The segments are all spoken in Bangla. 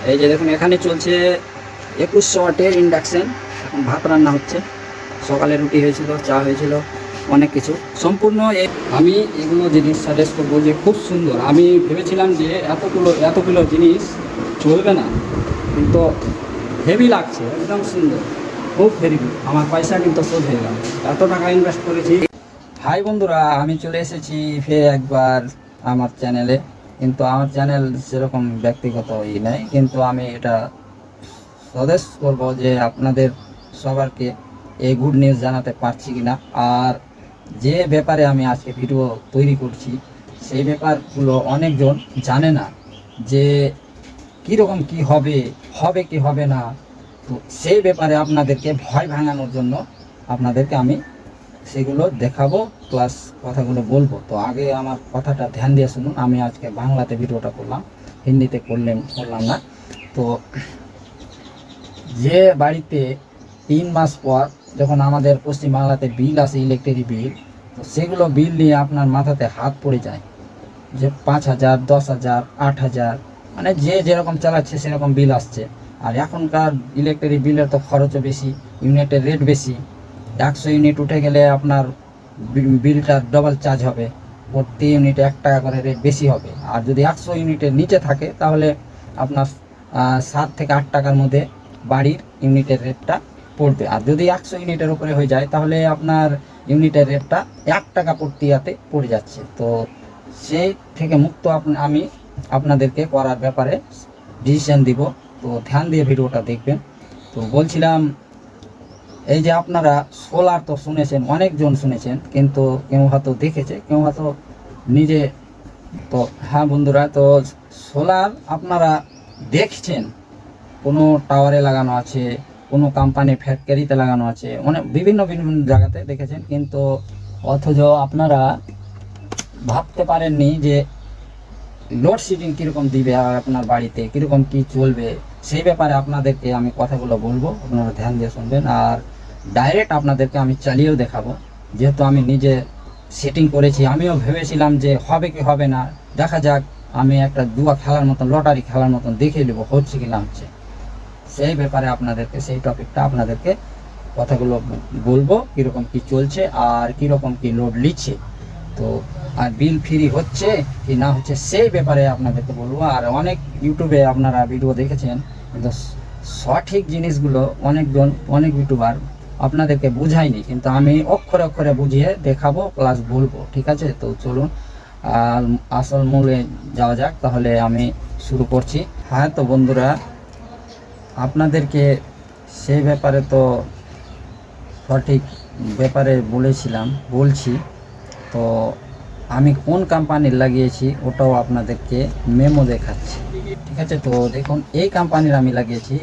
এই যে দেখুন এখানে চলছে 2100 ওয়াটের ইন্ডাকশন। এখন ভাত রান্না হচ্ছে, সকালে রুটি হয়েছিল, চা হয়েছিল, অনেক কিছু সম্পূর্ণ। আমি এগুলো জিনিস সাজেস্ট করবো যে খুব সুন্দর। আমি ভেবেছিলাম যে এতগুলো জিনিস চলবে না, কিন্তু হেভি লাগছে, একদম সুন্দর, খুব হেভি। আমার পয়সা কিন্তু শোধ হয়ে গেল, এত টাকা ইনভেস্ট করেছি। হাই বন্ধুরা, আমি চলে এসেছি ফের একবার আমার চ্যানেলে। কিন্তু আমার চ্যানেল সেরকম ব্যক্তিগত নেই, কিন্তু আমি এটা সাজেস্ট করবো যে আপনাদের সবারকে এই গুড নিউজ জানাতে পারছি কিনা। আর যে ব্যাপারে আমি আজকে ভিডিও তৈরি করছি সেই ব্যাপারগুলো অনেকজন জানে না, যে কীরকম কি হবে, হবে কি হবে না। তো সেই ব্যাপারে আপনাদেরকে ভয় ভাঙানোর জন্য আপনাদেরকে আমি সেগুলো দেখাবো, প্লাস কথাগুলো বলবো। তো আগে আমার কথাটা ধ্যান দিয়ে শুনুন। আমি আজকে বাংলাতে ভিডিওটা করলাম, হিন্দিতে করলাম না। তো যে বাড়িতে 3 মাস পর যখন আমাদের পশ্চিমবাংলাতে বিল আসে, ইলেকট্রিক বিল, তো সেগুলো বিল নিয়ে আপনার মাথাতে হাত পড়ে যায় যে 5,000, 10,000, 8,000, মানে যে যেরকম চালাচ্ছে সেরকম বিল আসছে। আর এখনকার ইলেকট্রিক বিলের তো খরচও বেশি, ইউনিটের রেট বেশি। 100 ইউনিট উঠে গেলে আপনার বিলটা ডবল চার্জ হবে, প্রতি ইউনিটে 1 টাকা করে রেট বেশি হবে। আর যদি 100 ইউনিটের নিচে থাকে তাহলে আপনার 7 থেকে 8 টাকার মধ্যে বাড়ির ইউনিটের রেটটা পড়বে। আর যদি 100 ইউনিটের উপরে হয়ে যায় তাহলে আপনার ইউনিটের রেটটা 1 টাকা প্রতি ইয়াতে পড়ে যাচ্ছে। তো সেই থেকে মুক্ত আমি আপনাদেরকে করার ব্যাপারে ডিসিশন দিব। তো ধ্যান দিয়ে ভিডিওটা দেখবেন। তো বলছিলাম, এই যে আপনারা সোলার তো শুনেছেন, অনেকজন শুনেছেন, কিন্তু কেউ হয়তো দেখেছে, কেউ হয়তো নিজে। তো হ্যাঁ বন্ধুরা, তো সোলার আপনারা দেখছেন কোনো টাওয়ারে লাগানো আছে, কোনো কোম্পানি ফ্যাক্টরিতে লাগানো আছে, অনেক বিভিন্ন বিভিন্ন জায়গাতে দেখেছেন, কিন্তু অথচ আপনারা ভাবতে পারেননি যে লোডশেডিং কীরকম দিবে আর আপনার বাড়িতে কীরকম কি চলবে। সেই ব্যাপারে আপনাদেরকে আমি কথাগুলো বলবো, আপনারা ধ্যান দিয়ে শুনবেন। আর ডাইরেক্ট আপনাদেরকে আমি চালিয়েও দেখাবো, যেহেতু আমি নিজে সেটিং করেছি। আমিও ভেবেছিলাম যে হবে কি হবে না, দেখা যাক। আমি একটা জুয়া খেলার মতন, লটারি খেলার মতন দেখে নেবো হচ্ছে কি না হচ্ছে। সেই ব্যাপারে আপনাদেরকে, সেই টপিকটা আপনাদেরকে কথাগুলো বলবো, কীরকম কি চলছে আর কীরকম কি লোড নিচ্ছে, তো আর বিল ফ্রি হচ্ছে কি না হচ্ছে সেই ব্যাপারে আপনাদেরকে বলবো। আর অনেক ইউটিউবে আপনারা ভিডিও দেখেছেন, কিন্তু সঠিক জিনিসগুলো অনেক ইউটিউবার আপনাদেরকে বুঝায়নি, কিন্তু আমি অক্ষরে অক্ষরে বুঝিয়ে দেখাবো প্লাস বলবো। ঠিক আছে, তো চলুন আর আসল মূলে যাওয়া যাক। তাহলে আমি শুরু করছি। হ্যাঁ, তো বন্ধুরা, আপনাদেরকে সেই ব্যাপারে তো সঠিক ব্যাপারে বলছি। তো আমি কোন কোম্পানির লাগিয়েছি ওটাও আপনাদেরকে মেমো দেখাচ্ছি। ঠিক আছে, তো দেখুন এই কোম্পানির আমি লাগিয়েছি।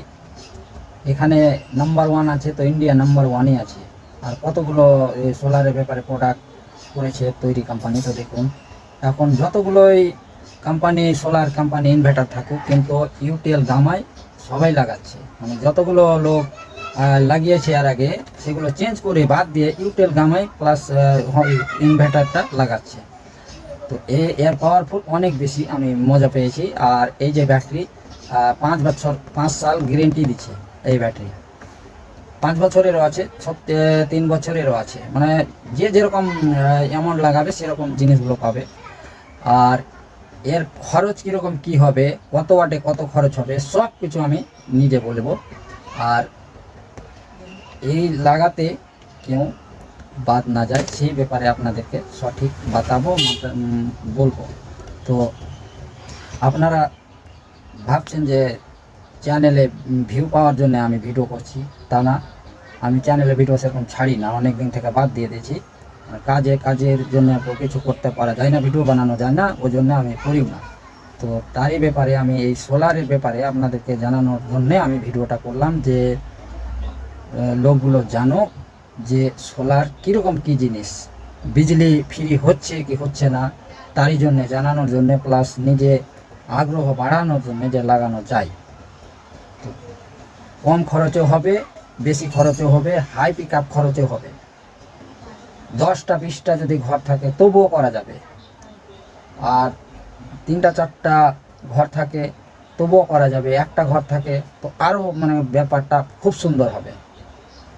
এখানে নাম্বার 1 আছে, তো ইন্ডিয়া নাম্বার 1ই আছে। আর কতগুলো সোলারের ব্যাপারে প্রোডাক্ট করেছে তৈরি কোম্পানি। তো দেখুন এখন যতগুলোই কোম্পানি, সোলার কোম্পানি ইনভার্টার থাকুক, কিন্তু ইউটিএল গামাই সবাই লাগাচ্ছে। মানে যতগুলো লোক লাগিয়েছে আর আগে, সেগুলো চেঞ্জ করে বাদ দিয়ে ইউটিএল গামাই প্লাস ইনভার্টারটা লাগাচ্ছে। তো এর পাওয়ারফুল অনেক বেশি, আমি মজা পেয়েছি। আর এই যে ব্যাটারি 5 সাল গ্যারেন্টি দিচ্ছে। এই ব্যাটারি 5 বছরেরও আছে, 3 বছরেরও আছে। মানে যে যেরকম অ্যামাউন্ট লাগাবে সেরকম জিনিসগুলো পাবে। আর এর খরচ কীরকম কি হবে, কত ওয়াটে কত খরচ হবে, সব কিছু আমি নিজে বলবো। আর এই লাগাতে কেউ বাদ না যায় সেই ব্যাপারে আপনাদেরকে সঠিক বলবো। তো আপনারা ভাবছেন যে চ্যানেলে ভিউ পাওয়ার জন্য আমি ভিডিও করছি, তা না। আমি চ্যানেলে ভিডিও সেরকম ছাড়ি না, অনেক দিন থেকে বাদ দিয়ে দিয়েছি। কাজের জন্য কিছু করতে পারা যায় না, ভিডিও বানানো যায় না, ওই জন্য আমি করিও না। তো তারই ব্যাপারে আমি এই সোলারের ব্যাপারে আপনাদেরকে জানানোর জন্যে আমি ভিডিওটা করলাম, যে লোকগুলো জানো যে সোলার কীরকম কি জিনিস, বিজলি ফ্রি হচ্ছে কি হচ্ছে না, তারই জন্যে জানানোর জন্যে, প্লাস নিজে আগ্রহ বাড়ানোর জন্য যে লাগানো যায়। তো কম খরচও হবে, বেশি খরচও হবে, হাই পিক আপ খরচও হবে। 10টা 20টা যদি ঘর থাকে তবুও করা যাবে। আর 3টা 4টা ঘর থাকে তবুও করা যাবে। একটা ঘর থাকে তো আরও মানে ব্যাপারটা খুব সুন্দর হবে,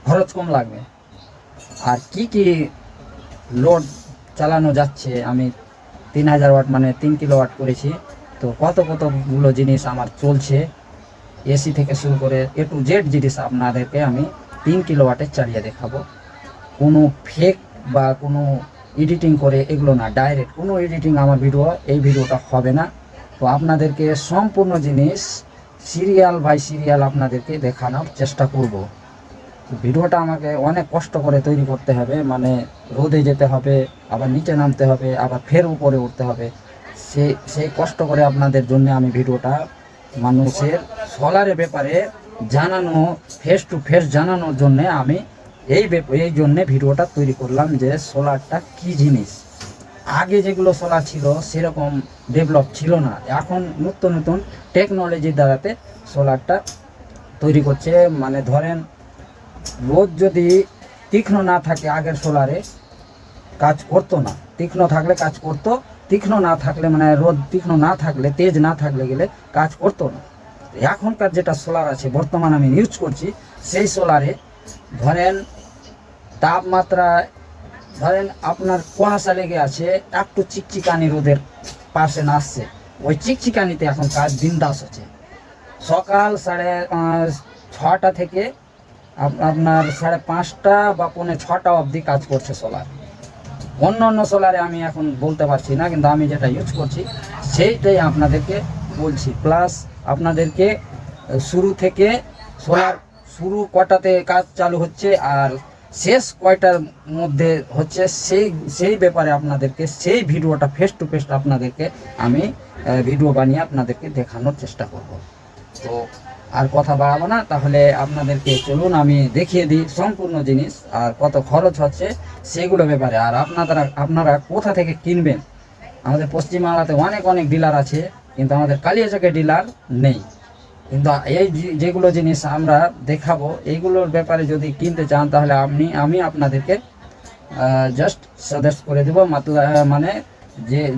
খরচ কম লাগবে। আর কি কি লোড চালানো যাচ্ছে, আমি 3000 ওয়াট মানে 3 কিলোওয়াট করেছি। তো কতগুলো জিনিস আমার চলছে, এসি থেকে শুরু করে A to Z জিনিস আপনাদেরকে আমি 3 কিলোওয়াটে চালিয়ে দেখাবো। কোনো ফেক বা কোনো এডিটিং করে এগুলো না, ডাইরেক্ট কোনো এডিটিং আমার এই ভিডিওটা হবে না। তো আপনাদেরকে সম্পূর্ণ জিনিস সিরিয়াল বাই সিরিয়াল আপনাদেরকে দেখানোর চেষ্টা করব। ভিডিওটা আমাকে অনেক কষ্ট করে তৈরি করতে হবে, মানে রোদে যেতে হবে, আবার নিচে নামতে হবে, আবার ফের উপরে উঠতে হবে। সেই কষ্ট করে আপনাদের জন্য আমি ভিডিওটা মানুষের সোলারের ব্যাপারে জানানো, ফেস টু ফেস জানানোর জন্যে আমি এই জন্যে ভিডিওটা তৈরি করলাম, যে সোলারটা কি জিনিস। আগে যেগুলো সোলার ছিল সেরকম ডেভেলপ ছিল না, এখন নতুন নতুন টেকনোলজির দ্বারাতে সোলারটা তৈরি করছে। মানে ধরেন রোদ যদি তীক্ষ্ণ না থাকে, আগের সোলারে কাজ করতো না, তীক্ষ্ণ থাকলে কাজ করতো, তীক্ষ্ণ না থাকলে মানে রোদ তীক্ষ্ণ না থাকলে, তেজ না থাকলে গেলে কাজ করতো না। এখনকার যেটা সোলার আছে বর্তমান আমি ইউজ করছি, সেই সোলারে ধরেন তাপমাত্রা, ধরেন আপনার কুয়াশা লেগে আছে, একটু চিকচিকানি রোদের পাশে আসছে, ওই চিকচিকানিতে এখন কাজ বিন্দাস হচ্ছে। সকাল 6:30 থেকে আপনার 5:30 বা 5:45 অবধি কাজ করছে সোলার। অন্য সোলারে আমি এখন বলতে পারছি না, কিন্তু আমি যেটা ইউজ করছি সেইটাই আপনাদেরকে বলছি। প্লাস আপনাদেরকে শুরু থেকে সোলার শুরু কটাতে কাজ চালু হচ্ছে আর শেষ কয়টার মধ্যে হচ্ছে সেই ব্যাপারে আপনাদেরকে সেই ভিডিওটা ফেস টু ফেস আপনাদেরকে আমি ভিডিও বানিয়ে আপনাদেরকে দেখানোর চেষ্টা করব। তো আর কথা বাড়াবো না, তাহলে আপনাদেরকে চলুন আমি দেখিয়ে দিই সম্পূর্ণ জিনিস আর কত খরচ হচ্ছে সেগুলো ব্যাপারে। আর আপনারা কোথা থেকে কিনবেন, আমাদের পশ্চিমবাংলাতে অনেক ডিলার আছে, কিন্তু আমাদের কালিয়াচকের ডিলার নেই। কিন্তু এই যেগুলো জিনিস আমরা দেখাবো এইগুলোর ব্যাপারে যদি কিনতে চান, তাহলে আমি আপনাদেরকে জাস্ট সাজেস্ট করে দেবো, মানে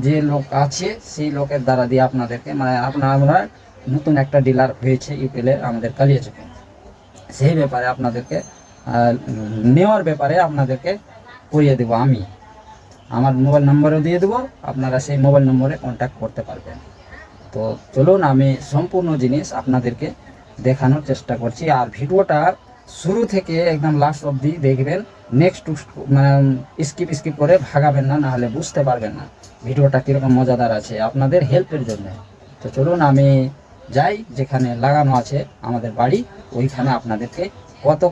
যে লোক আছে সেই লোকের দ্বারা দিয়ে আপনাদেরকে, মানে আমরা নতুন একটা ডিলার হয়েছে ইউপিএলের আমাদের কালিয়াচকে, সেই ব্যাপারে আপনাদেরকে নেওয়ার ব্যাপারে আপনাদেরকে করিয়ে দেবো। আমি আমার মোবাইল নম্বরও দিয়ে দেবো, আপনারা সেই মোবাইল নম্বরে কন্ট্যাক্ট করতে পারবেন। তো চলুন আমি সম্পূর্ণ জিনিস আপনাদেরকে দেখানোর চেষ্টা করছি। আর ভিডিওটা শুরু থেকে একদম লাস্ট অবধি দেখবেন, নেক্সট মানে স্কিপ করে ভাগাবেন না, নাহলে বুঝতে পারবেন না ভিডিওটা কীরকম মজাদার আছে আপনাদের হেল্পের জন্য। তো চলুন আমি যাই যেখানে লাগানো আছে আমাদের বাড়ি, ওইখানে আপনাদেরকে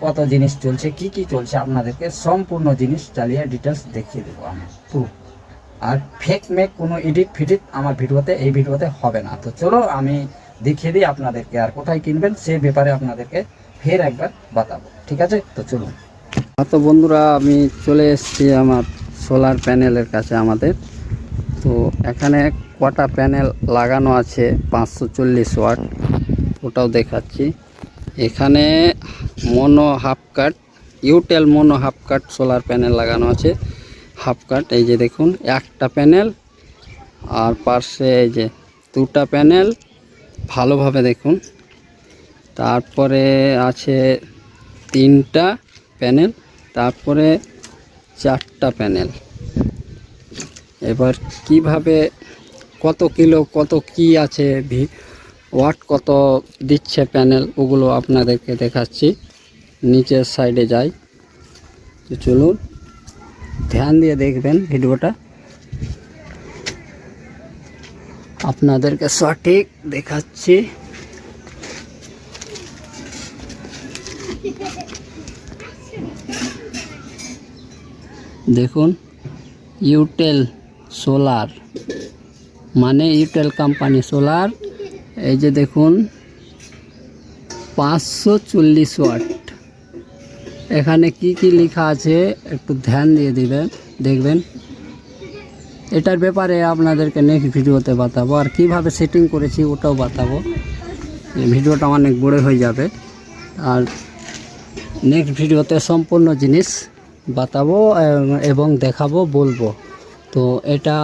কত জিনিস চলছে, কি চলছে আপনাদেরকে সম্পূর্ণ জিনিস চালিয়ে ডিটেলস দেখিয়ে দেবো আমি পুরো। আর ফেক কোনো ফিডিট আমার এই ভিডিওতে হবে না। তো চলো আমি দেখিয়ে দিই আপনাদেরকে, আর কোথায় কিনবেন সে ব্যাপারে আপনাদেরকে ফের একবার বাতাবো, ঠিক আছে? তো চলুন। তো বন্ধুরা আমি চলে এসেছি আমার সোলার প্যানেলের কাছে আমাদের। তো এখানে কটা প্যানেল লাগানো আছে 540 ওয়াট, ওটাও দেখাচ্ছি। এখানে মোনো হাফ কাট, ইউটেল mono half cut solar panel লাগানো আছে, হাফ কাট। এই যে দেখুন একটা প্যানেল, আর পাশে এই যে দুটা প্যানেল, ভালোভাবে দেখুন। তারপরে আছে 3টা প্যানেল, তারপরে 4টা প্যানেল। এবার কিভাবে কত কিলো কত কি আছে ওয়াট কত দিচ্ছে প্যানেল, ওগুলো আপনাদেরকে দেখাচ্ছি। নিচের সাইডে যাই, তো চলুন ধ্যান দিয়ে দেখবেন ভিডিওটা, আপনাদেরকে সঠিক দেখাচ্ছি। দেখুন ইউটেল সোলার, মানে ইউটেল কোম্পানি সোলার। এই যে দেখুন 540 ওয়াট। এখানে কি লেখা আছে একটু ধ্যান দিয়ে দেখবেন। এটার ব্যাপারে আপনাদেরকে নেক্সট ভিডিওতে বাতাবো, আর কিভাবে সেটিং করেছি ওটাও বাতাবো। ভিডিওটা অনেক বড় হয়ে যাবে, আর নেক্সট ভিডিওতে সম্পূর্ণ জিনিস বাতাবো এবং দেখাবো, বলবো। তো এটা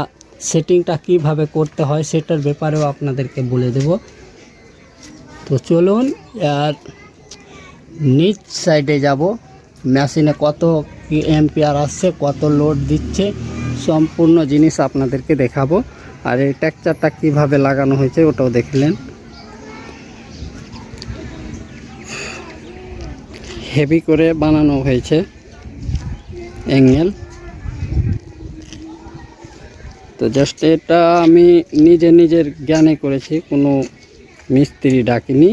সেটিংটা কিভাবে করতে হয় সেটার ব্যাপারেও আপনাদেরকে বলে দেব। তো চলুন আর নিচ সাইডে যাব, মেশিনে কত এম্পিয়ার আসছে, কত লোড দিচ্ছে, সম্পূর্ণ জিনিস আপনাদেরকে দেখাবো। আর এই টেক্সচারটা কীভাবে লাগানো হয়েছে ওটাও দেখলেন। হেভি করে বানানো হয়েছে অ্যাঙ্গেল। তো জাস্ট এটা আমি নিজের জ্ঞানে করেছি, কোনো মিস্ত্রি ডাকিনি।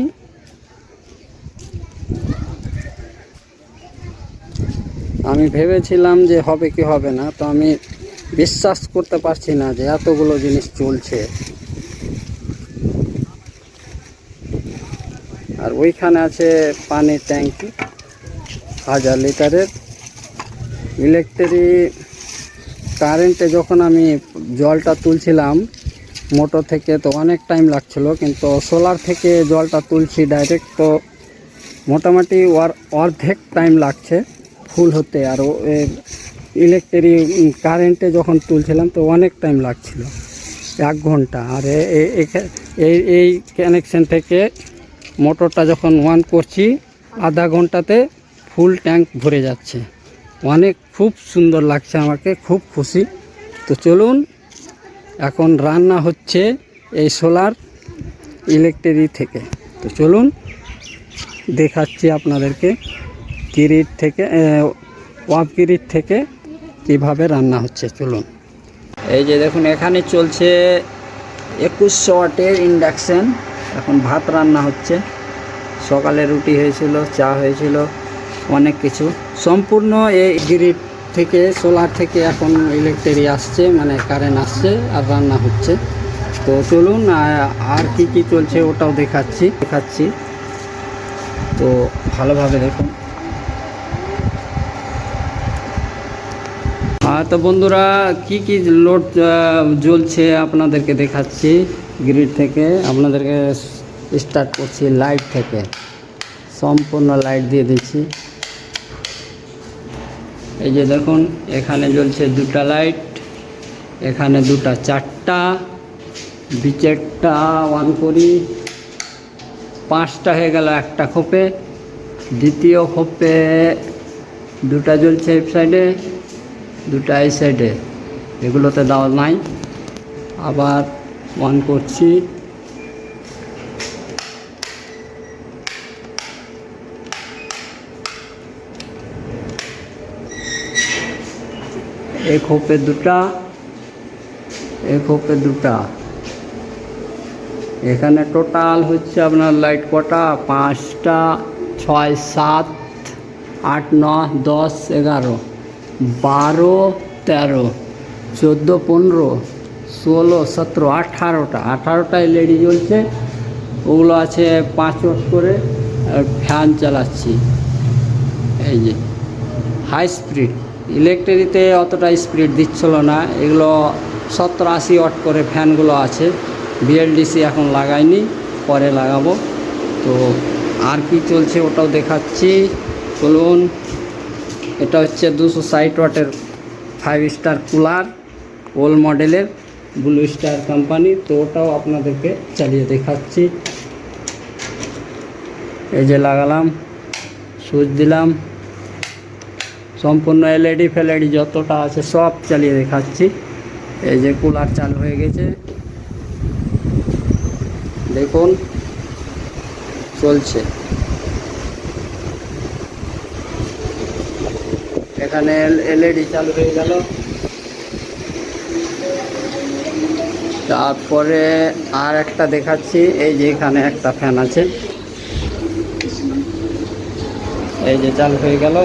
আমি ভেবেছিলাম যে হবে কি হবে না, তো আমি বিশ্বাস করতে পারছি না যে এতগুলো জিনিস চলছে। আর ওইখানে আছে পানির ট্যাঙ্কি 1000 লিটারের। ইলেকট্রিক কারেন্টে যখন আমি জলটা তুলছিলাম মোটর থেকে, তো অনেক টাইম লাগছিল, কিন্তু সোলার থেকে জলটা তুলছি ডাইরেক্ট, তো মোটামুটি অর্ধেক টাইম লাগছে ফুল হতে। আর ইলেকট্রিক কারেন্টে যখন তুলছিলাম তো অনেক টাইম লাগছিল, 1 ঘন্টা। আর এই কানেকশন থেকে মোটরটা যখন অন করছি আধা ঘন্টাতে ফুল ট্যাঙ্ক ভরে যাচ্ছে। খুব সুন্দর লাগছে, আমাকে খুব খুশি। তো চলুন, এখন রান্না হচ্ছে এই সোলার ইলেকট্রিক থেকে। তো চলুন দেখাচ্ছি আপনাদেরকে গ্রিড থেকে, অফ গ্রিড থেকে কিভাবে রান্না হচ্ছে। চলুন, এই যে দেখুন এখানে চলছে 2100 ওয়াটের ইন্ডাকশান। এখন ভাত রান্না হচ্ছে। সকালে রুটি হয়েছিল, চা হয়েছিল, অনেক কিছু। সম্পূর্ণ এই গ্রিড থেকে, সোলার থেকে এখন ইলেকট্রিক আসছে, মানে কারেন্ট আসছে আর রান্না হচ্ছে। তো চলুন আর কি চলছে ওটাও দেখাচ্ছি। তো ভালোভাবে দেখুন। তো বন্ধুরা, কি লোড জ্বলছে আপনাদেরকে দেখাচ্ছি গ্রিড থেকে। আপনাদেরকে স্টার্ট করছি লাইট থেকে, সম্পূর্ণ লাইট দিয়ে দিচ্ছি। এই যে দেখুন এখানে জ্বলছে 2টা লাইট, এখানে 2টা 4টা, বিচেরটা অন করি, 5টা হয়ে গেল একটা খোপে। দ্বিতীয় খোপে 2টা জ্বলছে এই সাইডে, 2টা এই সাইডে, এগুলোতে দেওয়া নাই। আবার অন করছি, এই খোপে 2টা, এই খোপে 2টা। এখানে টোটাল হচ্ছে আপনার লাইট কটা, 5টা, 6, 7, 8, 9, 10, 11, 12, 13, 14, 15, 16, 17, 18টা এলইডি জ্বলছে। ওগুলো আছে 5 ওয়াট করে। আর ফ্যান চালাচ্ছি, এই যে হাই স্পিড। ইলেকট্রিতে অতটা স্পিড দিচ্ছিল না, এগুলো 70-80 ওয়াট করে ফ্যানগুলো আছে। বিএলডিসি এখন লাগাইনি, পরে লাগাবো। তো আর কি চলছে ওটাও দেখাচ্ছি, চলুন। এটা হচ্ছে 260 ওয়াটের 5 স্টার কুলার, ওল্ড মডেলের, ব্লু স্টার কোম্পানি। তো ওটাও আপনাদেরকে চালিয়ে দেখাচ্ছি। এই যে লাগালাম, সুইচ দিলাম, সম্পূর্ণ এলইডি ফেলইডি যতটা আছে সব চালিয়ে দেখাচ্ছি। এই যে কুলার চালু হয়ে গেছে, দেখুন চলছে। এখানে এলইডি চালু হয়ে গেল। তারপরে আর একটা দেখাচ্ছি, এই যে এখানে একটা ফ্যান আছে, এই যে চালু হয়ে গেল,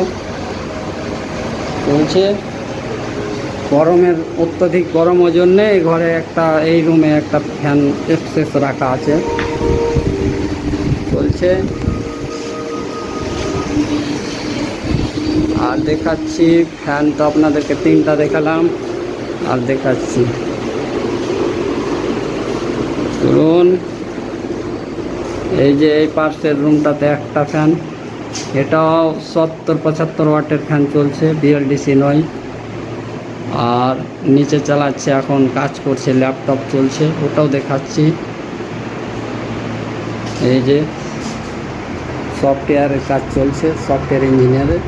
চলছে। গরমের অত্যধিক গরমের জন্যে এই ঘরে এই রুমে একটা ফ্যান এক্সেস রাখা আছে, চলছে। আর দেখাচ্ছি ফ্যান, তো আপনাদেরকে 3টা দেখালাম, আর দেখাচ্ছি, ধরুন এই যে এই পাশের রুমটাতে একটা ফ্যান, এটাও 70-75 ওয়াটের ফ্যান চলছে, বিএলডিসি নয়। আর নিচে চালাচ্ছে, এখন কাজ করছে, ল্যাপটপ চলছে, ওটাও দেখাচ্ছি। এই যে সফটওয়্যারের কাজ চলছে, সফটওয়্যার ইঞ্জিনিয়ারের,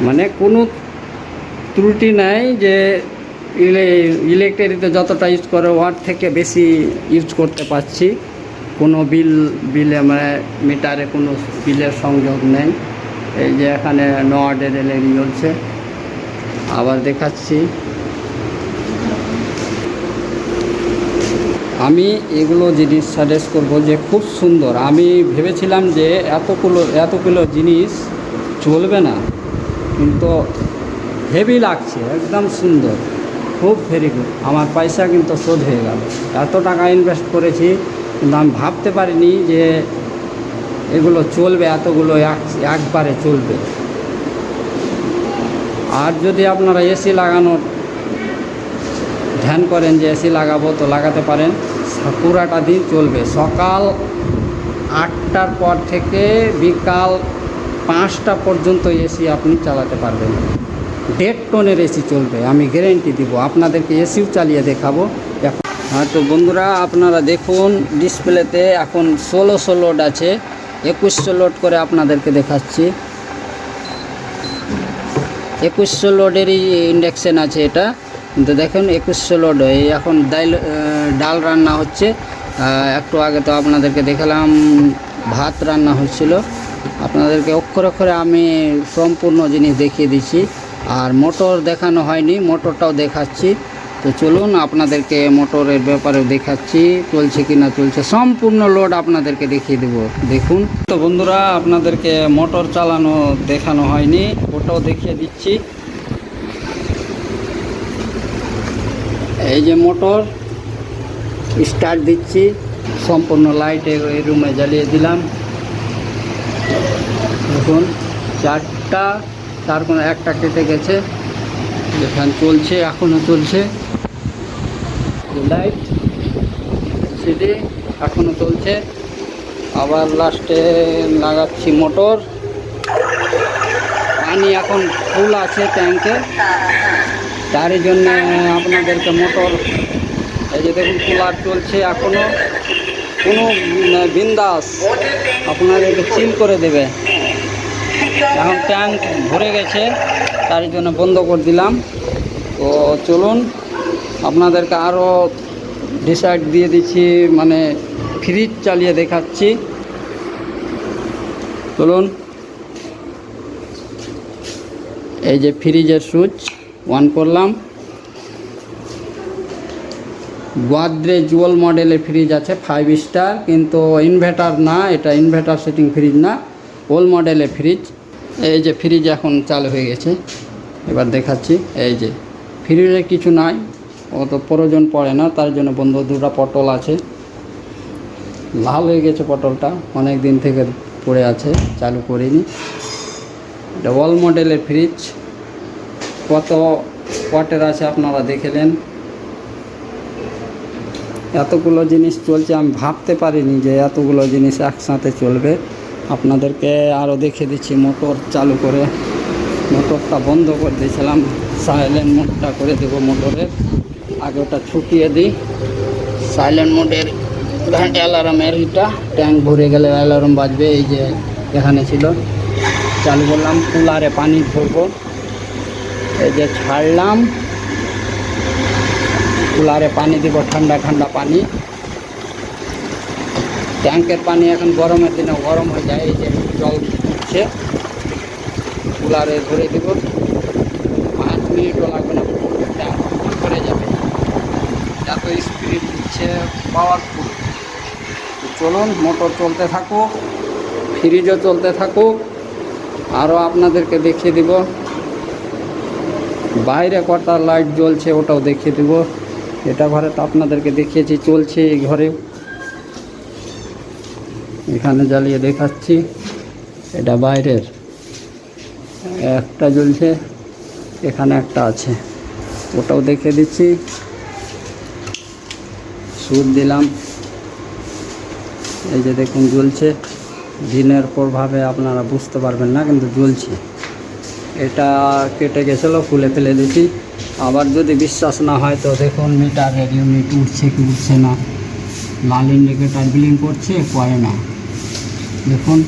মানে কোনো ত্রুটি নাই যে ইলেকট্রিতে যতটা ইউজ করে ওয়াট থেকে বেশি ইউজ করতে পারছি। কোনো বিলে মানে মিটারে কোনো বিলের সংযোগ নেই। এই যে এখানে 9 ওয়াটের এলইডি জ্বলছে। আবার দেখাচ্ছি, আমি এগুলো জিনিস সাজেস্ট করবো যে খুব সুন্দর। আমি ভেবেছিলাম যে এতগুলো জিনিস চলবে না, কিন্তু হেভি লাগছে, একদম সুন্দর, খুব ভেরি গুড। আমার পয়সা কিন্তু শোধ হয়ে গেল। এত টাকা ইনভেস্ট করেছি, কিন্তু আমি ভাবতে পারিনি যে এগুলো চলবে, এতগুলো একবারে চলবে। আর যদি আপনারা এসি লাগানোর ধ্যান করেন যে এসি লাগাবো, তো লাগাতে পারেন, পুরাটা দিন চলবে। সকাল 8টার পর থেকে বিকাল 5টা পর্যন্ত এসি আপনি চালাতে পারবেন। 1.5 টনের এসি চলবে, আমি গ্যারেন্টি দিব। আপনাদেরকে এসিও চালিয়ে দেখাবো এখন। হ্যাঁ, তো বন্ধুরা আপনারা দেখুন ডিসপ্লেতে এখন 1600 লোড আছে, 2100 লোড করে আপনাদেরকে দেখাচ্ছি। 2100 লোডেরই ইন্ডাকশান আছে এটা, কিন্তু দেখুন 2100 লোড। এই এখন ডাল রান্না হচ্ছে। একটু আগে তো আপনাদেরকে দেখালাম ভাত রান্না হচ্ছিল। আপনাদেরকে অক্ষরে অক্ষরে আমি সম্পূর্ণ জিনিস দেখিয়ে দিচ্ছি। আর মোটর দেখানো হয়নি, মোটরটাও দেখাচ্ছি। তো চলুন আপনাদেরকে মোটরের ব্যাপারেও দেখাচ্ছি, চলছে কি না চলছে, সম্পূর্ণ লোড আপনাদেরকে দেখিয়ে দেব। দেখুন তো বন্ধুরা, আপনাদেরকে মোটর চালানো দেখানো হয়নি, ওটাও দেখিয়ে দিচ্ছি। এই যে মোটর স্টার্ট দিচ্ছি, সম্পূর্ণ লাইট এই রুমে জ্বালিয়ে দিলাম। দেখুন 4টা, তার কোনো একটা কেটে গেছে, ফ্যান চলছে, এখনও চলছে। লাইট সিডি এখনও চলছে। আবার লাস্টে লাগাচ্ছি মোটর। পানি এখন ফুল আছে ট্যাঙ্কে, তারই জন্য আপনাদেরকে মোটর, এই যে দেখুন কুলার চলছে এখনও, কোনো বিন্দাস আপনাদেরকে চিল করে দেবে। এখন ট্যাঙ্ক ভরে গেছে, তার জন্য বন্ধ করে দিলাম। তো চলুন আপনাদেরকে আরও ডিসাইড দিয়ে দিচ্ছি, মানে ফ্রিজ চালিয়ে দেখাচ্ছি। চলুন, এই যে ফ্রিজের সুইচ অন করলাম। গোদরেজ ওল মডেলের ফ্রিজ আছে 5 স্টার, কিন্তু ইনভার্টার না, এটা ইনভার্টার সেটিং ফ্রিজ না, ওল মডেলের ফ্রিজ। এই যে ফ্রিজ এখন চালু হয়ে গেছে, এবার দেখাচ্ছি। এই যে ফ্রিজে কিছু নাই, অত প্রয়োজন পড়ে না, তার জন্য বন্ধু 2টা পটল আছে। লাল হয়ে গেছে পটলটা, অনেক দিন থেকে পড়ে আছে, চালু করিনি। এটা ওল মডেলের ফ্রিজ, কত ওয়াটের আছে আপনারা দেখলেন। এতগুলো জিনিস চলছে, আমি ভাবতে পারিনি যে এতগুলো জিনিস একসাথে চলবে। আপনাদেরকে আরও দেখিয়ে দিচ্ছি মোটর চালু করে। মোটরটা বন্ধ করে দিয়েছিলাম, সাইলেন্ট মোডটা করে দেবো মোটরের। আগে ওটা ছুটিয়ে দিই। সাইলেন্ট মোডের অ্যালার্মের এটা, ট্যাঙ্ক ভরে গেলে অ্যালার্ম বাজবে। এই যে এখানে ছিল, চালু করলাম। কুলারে পানি ভরবো, এই যে ছাড়লাম, কুলারে পানি দিব, ঠান্ডা ঠান্ডা পানি। ট্যাঙ্কের পানি এখন গরমের দিনে গরম হয়ে যায়। এই যে জল উঠছে, কুলারে ভরে দিব, 5 মিনিটও লাগবে না, ট্যাঙ্ক ভরে যাবে। এত স্পিড দিচ্ছে, পাওয়ারফুল। চলুন মোটর চলতে থাকুক, ফ্রিজও চলতে থাকুক। আরও আপনাদেরকে দেখিয়ে দিব বাইরে কটা লাইট জ্বলছে, ওটাও দেখিয়ে দেব। এটা ঘরে তো আপনাদেরকে দেখিয়েছি, চলছে এই ঘরেও। এখানে জ্বালিয়ে দেখাচ্ছি, এটা বাইরের একটা জ্বলছে, এখানে একটা আছে, ওটাও দেখিয়ে দিচ্ছি। সুইচ দিলাম, এই যে দেখুন জ্বলছে। দিনের প্রভাবে আপনারা বুঝতে পারবেন না, কিন্তু জ্বলছে। এটা কেটে গেছিলো, খুলে ফেলে দিচ্ছি। আবার যদি বিশ্বাস না হয় তো দেখুন মিটারের ইউনিট উঠছে কি উঠছে না, লাল ইন্ডিকেটার ব্লিং করছে, করে না, দেখুন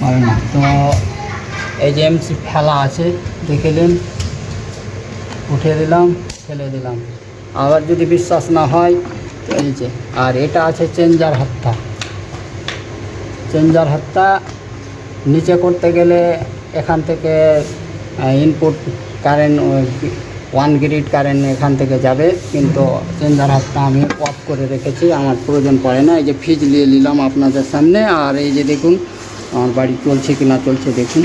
করে না। তো এই যে এমসি ফেলা আছে দেখলেন, উঠিয়ে দিলাম, ফেলে দিলাম। আবার যদি বিশ্বাস না হয় তো এই যে, আর এটা আছে চেঞ্জার হাত্তা। চেঞ্জার হাত্তা নিচে করতে গেলে এখান থেকে ইনপুট কারেন্ট 1 গ্রিড কারেন্ট এখান থেকে যাবে, কিন্তু চেঞ্জার হাতটা আমি অফ করে রেখেছি, আমার প্রয়োজন পড়ে না। এই যে ফিজ নিয়ে নিলাম আপনাদের সামনে। আর এই যে দেখুন আমার বাড়ি চলছে কি না চলছে দেখুন,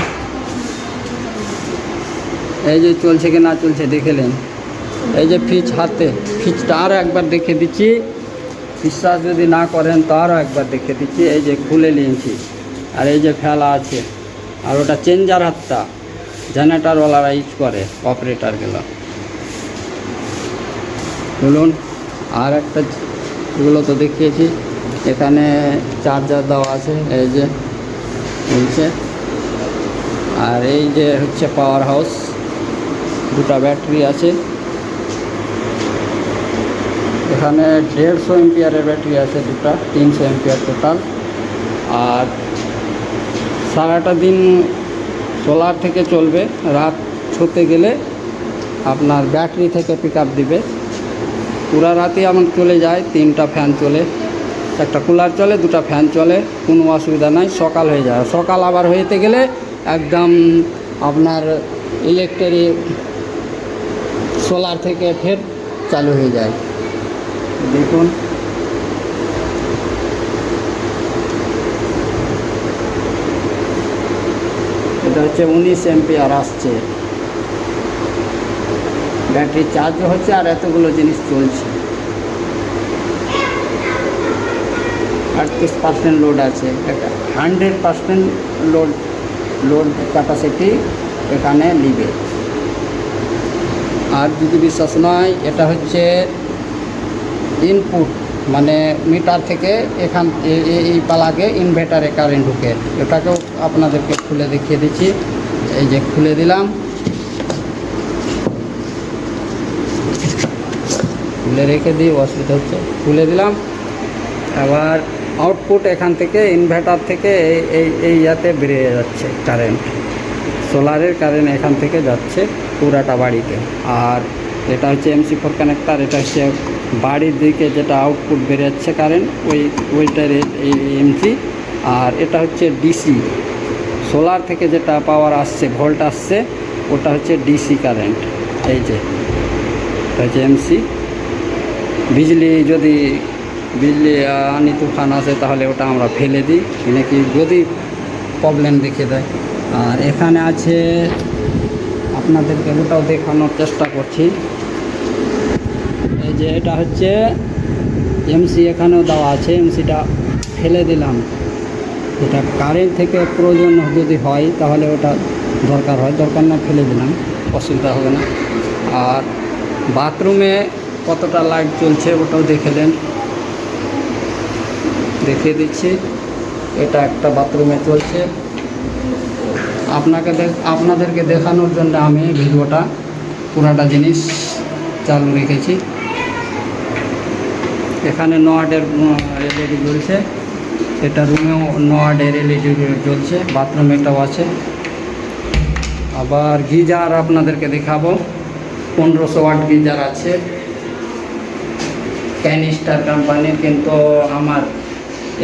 এই যে চলছে কি না চলছে দেখলেন। এই যে ফিজ হাতে, ফিজটা আরও একবার দেখে দিচ্ছি, বিশ্বাস যদি না করেন তো আরও একবার দেখে দিচ্ছি। এই যে খুলে নিয়েছি, আর এই যে ফেলা আছে, আর ওটা চেঞ্জার হাতটা জেনারেটারওয়ালারা ইউজ করে, অপারেটারগুলো। বলুন আর একটা, এগুলো তো দেখিয়েছি, এখানে চার্জার দেওয়া আছে, এই যে নিচে। আর এই যে হচ্ছে পাওয়ার হাউস, দুটো ব্যাটারি আছে, এখানে 150 এম্পিয়ারের ব্যাটারি আছে দুটা, 300 এম্পিয়ার টোটাল। আর সারাটা দিন সোলার থেকে চলবে, রাত ছুতে গেলে আপনার ব্যাটারি থেকে পিক আপ দিবে। পুরা রাতে আমার চলে যায়, 3টা ফ্যান চলে, একটা কুলার চলে, 2টা ফ্যান চলে, কোনো অসুবিধা নাই। সকাল হয়ে যায়, সকাল আবার হইতে গেলে একদম আপনার ইলেকট্রিক সোলার থেকে ফের চালু হয়ে যায়। দেখুন এটা হচ্ছে 19 এম্পিয়ার আসছে, ব্যাটারি চার্জও হচ্ছে, আর এতগুলো জিনিস চলছে। 38% লোড আছে, 100% লোড ক্যাপাসিটি এখানে নিবে। আর যদি বিশ্বাস নয়, এটা হচ্ছে ইনপুট, মানে মিটার থেকে এখান এই পালাকে ইনভার্টারে কারেন্ট ঢুকে। এটাকেও আপনাদেরকে খুলে দেখিয়ে দিচ্ছি। এই যে খুলে দিলাম, খুলে রেখে দিই, অসুবিধা হচ্ছে, খুলে দিলাম। আবার আউটপুট এখান থেকে ইনভার্টার থেকে এই ইয়াতে বেরিয়ে যাচ্ছে কারেন্ট, সোলারের কারেন্ট এখান থেকে যাচ্ছে পুরাটা বাড়িতে। আর এটা হচ্ছে MC4 কানেক্টার, এটা হচ্ছে বাড়ির দিকে যেটা আউটপুট বেরোচ্ছে কারেন্ট, ওইটার এই এমসি। আর এটা হচ্ছে ডিসি, সোলার থেকে যেটা পাওয়ার আসছে, ভোল্ট আসছে, ওটা হচ্ছে ডিসি কারেন্ট। এই যে এটা হচ্ছে এমসি। যদি বিজলি আনি তুফান আসে তাহলে ওটা আমরা ফেলে দিই, নাকি যদি প্রবলেম দেখে দেয়। আর এখানে আছে, আপনাদেরকে ওটাও দেখানোর চেষ্টা করছি। এই যে এটা হচ্ছে এমসি, এখানেও দেওয়া আছে, এমসিটা ফেলে দিলাম। এটা কারেন্ট থেকে প্রয়োজন যদি হয় তাহলে ওটা দরকার হয়, দরকার না ফেলে দিলাম, অসুবিধা হবে না। আর বাথরুমে কতটা লাইট চলছে ওটাও দেখেলেন, দেখিয়ে দিচ্ছি। এটা একটা বাথরুমে চলছে, আপনাদেরকে দেখানোর জন্য আমি ভিডিওটা পুরাটা জিনিস চালু রেখেছি। এখানে 9 ওয়াটের এলইডি জ্বলছে, এটা রুমেও 9 ওয়াটের এলইডি জ্বলছে, বাথরুমে এটাও আছে। আবার গিজার আপনাদেরকে দেখাবো, 1500 ওয়াট গিজার আছে, ক্যানিস্টার কোম্পানির। কিন্তু আমার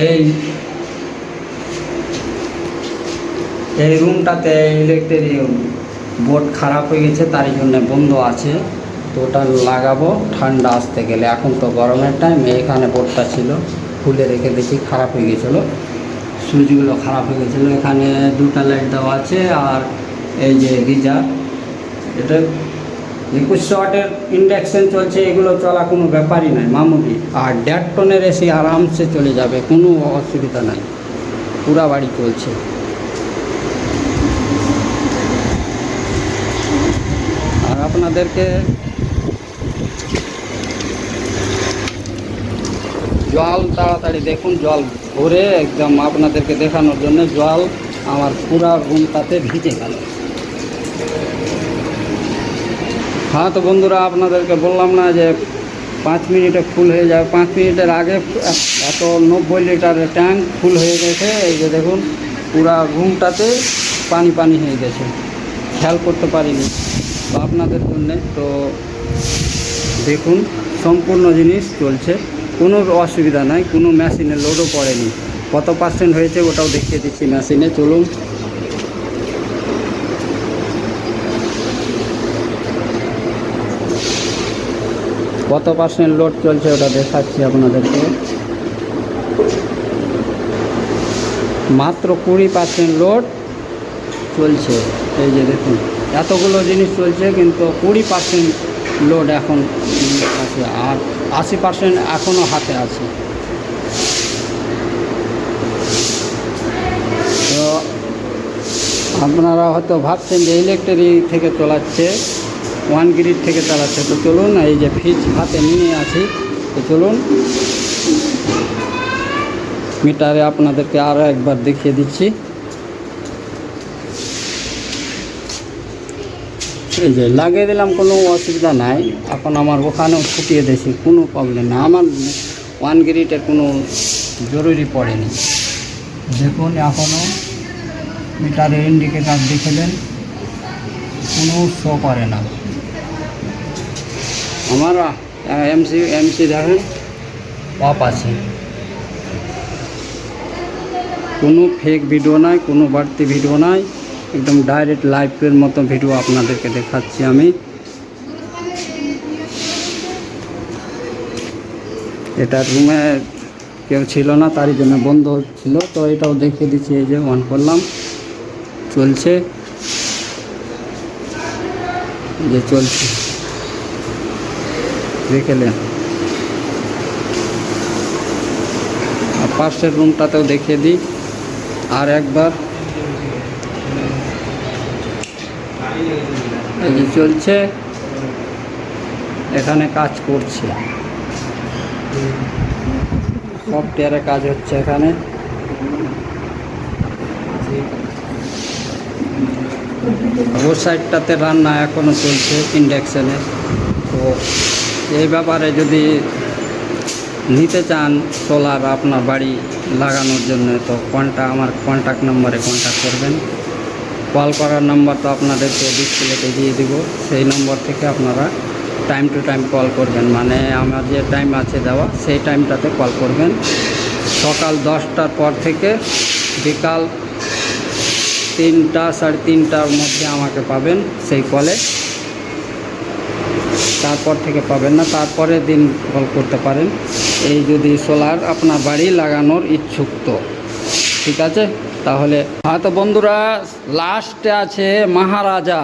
এই রুমটাতে ইলেকট্রিক বোর্ড খারাপ হয়ে গেছে, তারই জন্য বন্ধ আছে। তো ওটা লাগাবো ঠান্ডা আসতে গেলে, এখন তো গরমের টাইম। এখানে বোর্ডটা ছিল, খুলে রেখে দেখি খারাপ হয়ে গেছিলো, সুইচগুলো খারাপ হয়ে গেছিলো। এখানে 2টা লাইট দেওয়া আছে, আর এই যে গিজার, এটা 2100 ওয়াটের ইন্ডাকশন চলছে, এগুলো চলা কোনো ব্যাপারই নয়, মামুলি। আর 1.5 টনের এসি আরামসে চলে যাবে, কোনো অসুবিধা নাই, পুরা বাড়ি চলছে। আর আপনাদেরকে জল তাড়াতাড়ি দেখুন, জল ভরে একদম আপনাদেরকে দেখানোর জন্য জল আমার পুরা রুমটাতে ভিজে গেল। হ্যাঁ, তো বন্ধুরা আপনাদেরকে বললাম না যে 5 মিনিটে ফুল হয়ে যাবে। 5 মিনিটের আগে এত 90 লিটারের ট্যাঙ্ক ফুল হয়ে গেছে। এই যে দেখুন পুরা রুমটাতে পানি পানি হয়ে গেছে, খেয়াল করতে পারিনি তো আপনাদের জন্যে। তো দেখুন সম্পূর্ণ জিনিস চলছে, কোনো অসুবিধা নাই, কোনো মেশিনে লোডও পড়েনি। কত পার্সেন্ট হয়েছে ওটাও দেখিয়ে দিচ্ছি মেশিনে, চলুন। কত পার্সেন্ট লোড চলছে ওটা দেখাচ্ছি আপনাদেরকে। মাত্র 20% লোড চলছে। এই যে দেখুন এতগুলো জিনিস চলছে কিন্তু 20% লোড এখন আছে, আর 80% এখনও হাতে আছে। তো আপনারা হয়তো ভাবছেন যে ইলেকট্রিক থেকে চালাচ্ছে, 1 গ্রিড থেকে চালাচ্ছে। তো চলুন, এই যে ফ্রিজ হাতে নিয়ে আছি, তো চলুন মিটারে আপনাদেরকে আরও একবার দেখিয়ে দিচ্ছি। এই যে লাগিয়ে দিলাম, কোনো অসুবিধা নাই। এখন আমার ওখানেও ফুটিয়ে দিয়েছি, কোনো প্রবলেম না। আমার 1 গ্রিডের কোনো জরুরি পড়েনি। দেখুন এখনও মিটারে ইন্ডিকেটার দেখলেন, কোনো শো করে না। আমার এমসি দেখেন অফ আছে, কোনো ফেক ভিডিও নাই, কোনো বাড়তি ভিডিও নাই, একদম ডাইরেক্ট লাইভের মতো ভিডিও আপনাদেরকে দেখাচ্ছি আমি। এটা রুমে কেউ ছিল না, তারই জন্য বন্ধ ছিল। তো এটাও দেখিয়ে দিচ্ছি, এই যে অন করলাম, চলছে, যে চলছে দেখলেন। আর পাশের রুমটাতেও দেখিয়ে দিই আর একবার। এই যে চলছে, এখানে কাজ করছে, সফটওয়্যারে কাজ হচ্ছে এখানে। ও সাইডটাতে রান্না এখনও চলছে ইন্ডাকশানে। তো এই ব্যাপারে যদি নিতে চান সোলার আপনার বাড়ি লাগানোর জন্য, তো আমার কন্ট্যাক্ট নম্বরে কন্ট্যাক্ট করবেন। কল করার নাম্বার তো আপনাদেরকে ডিসপ্লেতে দিয়ে দিব, সেই নম্বর থেকে আপনারা টাইম টু টাইম কল করবেন। মানে আমার যে টাইম আছে দেওয়া সেই টাইমটাতে কল করবেন। সকাল 10টার পর থেকে বিকাল 3টা 3:30টার মধ্যে আমাকে পাবেন সেই কলে। তারপর থেকে পাবেন না, তারপরের দিন কল করতে পারেন। এই যদি সোলার আপনার বাড়ি লাগানোর ইচ্ছুক, তো ঠিক আছে। তাহলে হ্যাঁ, তো বন্ধুরা লাস্টে আছে মহারাজা।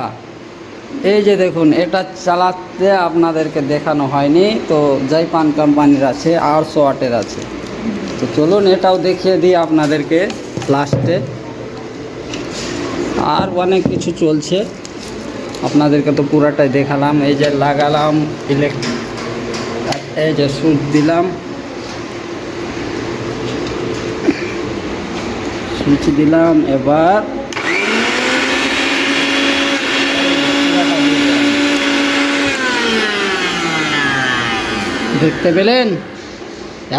এই যে দেখুন, এটা চালাতে আপনাদেরকে দেখানো হয়নি। তো জাইপান কোম্পানির আছে, 800 ওয়াটের আছে। তো চলুন এটাও দেখিয়ে দিই আপনাদেরকে লাস্টে। আর অনেক কিছু চলছে, আপনাদেরকে তো পুরাটাই দেখালাম। এই যে লাগালাম এই যে সুইচ দিলাম, সুইচ দিলাম। এবার দেখতে পেলেন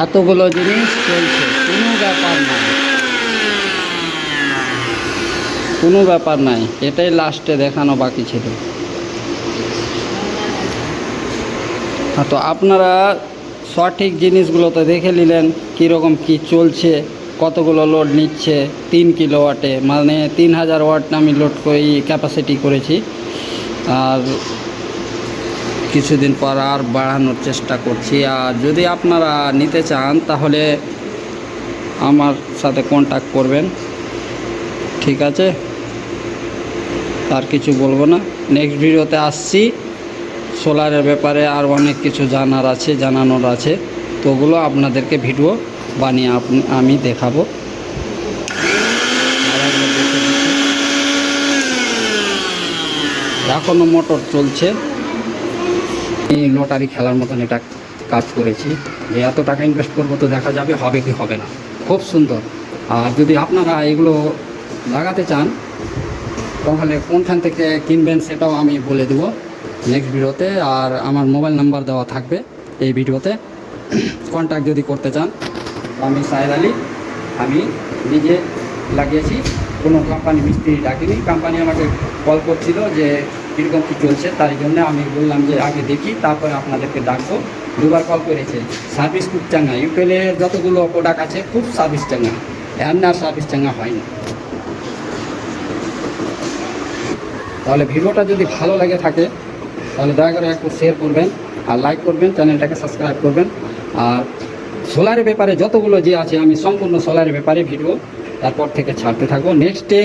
এতগুলো জিনিস চলছে, কোনো ব্যাপার নাই, কোনো ব্যাপার নাই। এটাই লাস্টে দেখানো বাকি ছিল। তো আপনারা সঠিক জিনিসগুলো তো দেখে নিলেন, কীরকম কি চলছে, কতগুলো লোড নিচ্ছে। 3 কিলোওয়াটে, মানে 3000 ওয়াট আমি লোড করি, ক্যাপাসিটি করেছি। আর কিছুদিন পর আর বাড়ানোর চেষ্টা করছি। আর যদি আপনারা নিতে চান তাহলে আমার সাথে কন্ট্যাক্ট করবেন, ঠিক আছে। আর কিছু বলবো না, নেক্সট ভিডিওতে আসছি। সোলারের ব্যাপারে আর অনেক কিছু জানানোর আছে, তো ওগুলো আপনাদেরকে ভিডিও বানিয়ে আমি দেখাবো। এখনও মোটর চলছে। এই লটারি খেলার মতন এটা কাজ করেছি, যে এত টাকা ইনভেস্ট করবো, তো দেখা যাবে হবে কি হবে না। খুব সুন্দর। আর যদি আপনারা এগুলো লাগাতে চান তাহলে কোনখান থেকে কিনবেন সেটাও আমি বলে দেবো। নেক্সট ভিডিওতে। আর আমার মোবাইল নাম্বার দেওয়া থাকবে এই ভিডিওতে, কন্ট্যাক্ট যদি করতে চান। আমি সাহেদ আলী, আমি নিজে লাগিয়েছি, কোনো কোম্পানি মিস্ত্রি ডাকিনি। কোম্পানি আমাকে কল করছিল যে কীরকম কী চলছে, তার জন্য আমি বললাম যে আগে দেখি তারপরে আপনাদেরকে ডাকবো। দুবার কল করেছে, সার্ভিস খুব চাঙ্গা। ইউটেলের যতগুলো প্রোডাক্ট আছে খুব সার্ভিস চাঙ্গা, এমন আর সার্ভিস চাঙ্গা হয়নি। তাহলে ভিডিওটা যদি ভালো লাগে থাকে তাহলে দয়া করে একটু শেয়ার করবেন আর লাইক করবেন, চ্যানেলটাকে সাবস্ক্রাইব করবেন। আর সোলারের ব্যাপারে যতগুলো যে আছে আমি সম্পূর্ণ সোলারের ব্যাপারে ভিডিও তারপর থেকে ছাড়তে থাকবো। নেক্সটে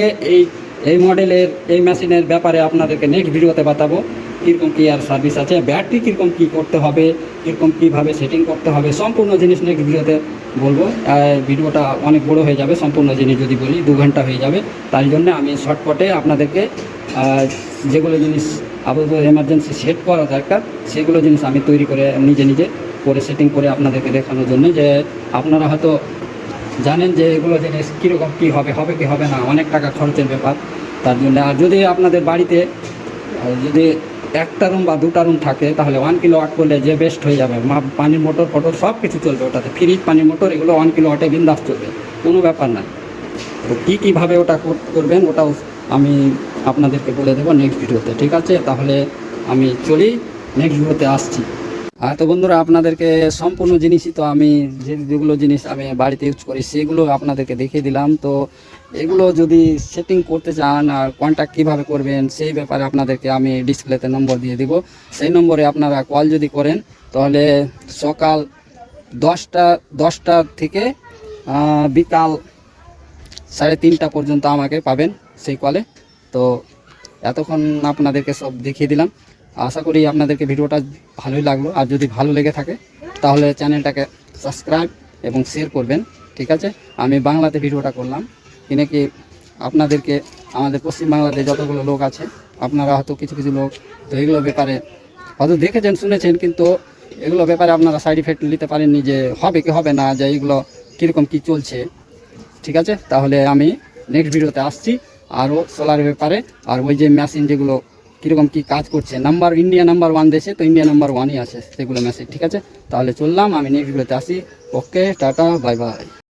এই মডেলের এই মেশিনের ব্যাপারে আপনাদেরকে নেক্সট ভিডিওতে বাতাবো কীরকম কী আর সার্ভিস আছে, ব্যাটারি কীরকম কী করতে হবে, কীরকম কীভাবে সেটিং করতে হবে, সম্পূর্ণ জিনিস নেক্সট ভিডিওতে বলবো। ভিডিওটা অনেক বড় হয়ে যাবে, সম্পূর্ণ জিনিস যদি বলি 2 ঘন্টা হয়ে যাবে। তাই জন্য আমি শর্টকাটে আপনাদেরকে যেগুলো জিনিস আপাতত এমার্জেন্সি সেট করা দরকার সেগুলো জিনিস আমি তৈরি করে নিজে করে সেটিং করে আপনাদেরকে দেখানোর জন্য, যে আপনারা হয়তো জানেন যে এগুলো জিনিস কীরকম কী হবে কি হবে না, অনেক টাকা খরচের ব্যাপার। তার জন্য আর যদি আপনাদের বাড়িতে যদি 1টা রুম বা 2টা রুম থাকে তাহলে 1 কিলোওয়াট করলে যে বেস্ট হয়ে যাবে। পানির মোটর ফটোর সব কিছু চলবে ওটাতে, ফ্রিজ, পানির মোটর এগুলো 1 কিলোওয়াটে বিন্দাস চলবে, কোনো ব্যাপার না। তো কীভাবে ওটা করবেন ওটাও আমি আপনাদেরকে বলে দেবো নেক্সট ভিডিওতে, ঠিক আছে? তাহলে আমি চলি, নেক্সট ভিডিওতে আসছি। আর তো বন্ধুরা, আপনাদেরকে সম্পূর্ণ জিনিসই তো আমি যেগুলো জিনিস আমি বাড়িতে ইউজ করি সেগুলো আপনাদেরকে দেখিয়ে দিলাম। তো এগুলো যদি সেটিং করতে চান আর কন্ট্যাক্ট কীভাবে করবেন সেই ব্যাপারে আপনাদেরকে আমি ডিসপ্লেতে নম্বর দিয়ে দিব। সেই নম্বরে আপনারা কল যদি করেন তাহলে সকাল 10টা থেকে বিকাল 3:30 পর্যন্ত আমাকে পাবেন সেই কলে। তো এতক্ষণ আপনাদেরকে সব দেখিয়ে দিলাম। আশা করি আপনাদেরকে ভিডিওটা ভালোই লাগলো। আর যদি ভালো লেগে থাকে তাহলে চ্যানেলটাকে সাবস্ক্রাইব এবং শেয়ার করবেন, ঠিক আছে? আমি বাংলাতে ভিডিওটা করলাম কি আপনাদেরকে, আমাদের পশ্চিমবাংলাতে যতগুলো লোক আছে আপনারা হয়তো কিছু লোক তো এগুলো ব্যাপারে হয়তো দেখেছেন শুনেছেন, কিন্তু এগুলো ব্যাপারে আপনারা সাইড ইফেক্ট নিতে পারেননি যে হবে কি হবে না, যে এইগুলো কীরকম কী চলছে, ঠিক আছে? তাহলে আমি নেক্সট ভিডিওতে আসছি আরও সোলারের ব্যাপারে। আর ওই যে মেশিন যেগুলো কীরকম কী কাজ করছে, ইন্ডিয়া নাম্বার 1 দেশে, তো ইন্ডিয়া নাম্বার 1ই আছে সেগুলো মেশিন, ঠিক আছে? তাহলে চললাম, আমি নেক্সট ভিডিওতে আসি। ওকে, টাটা, বাই বাই।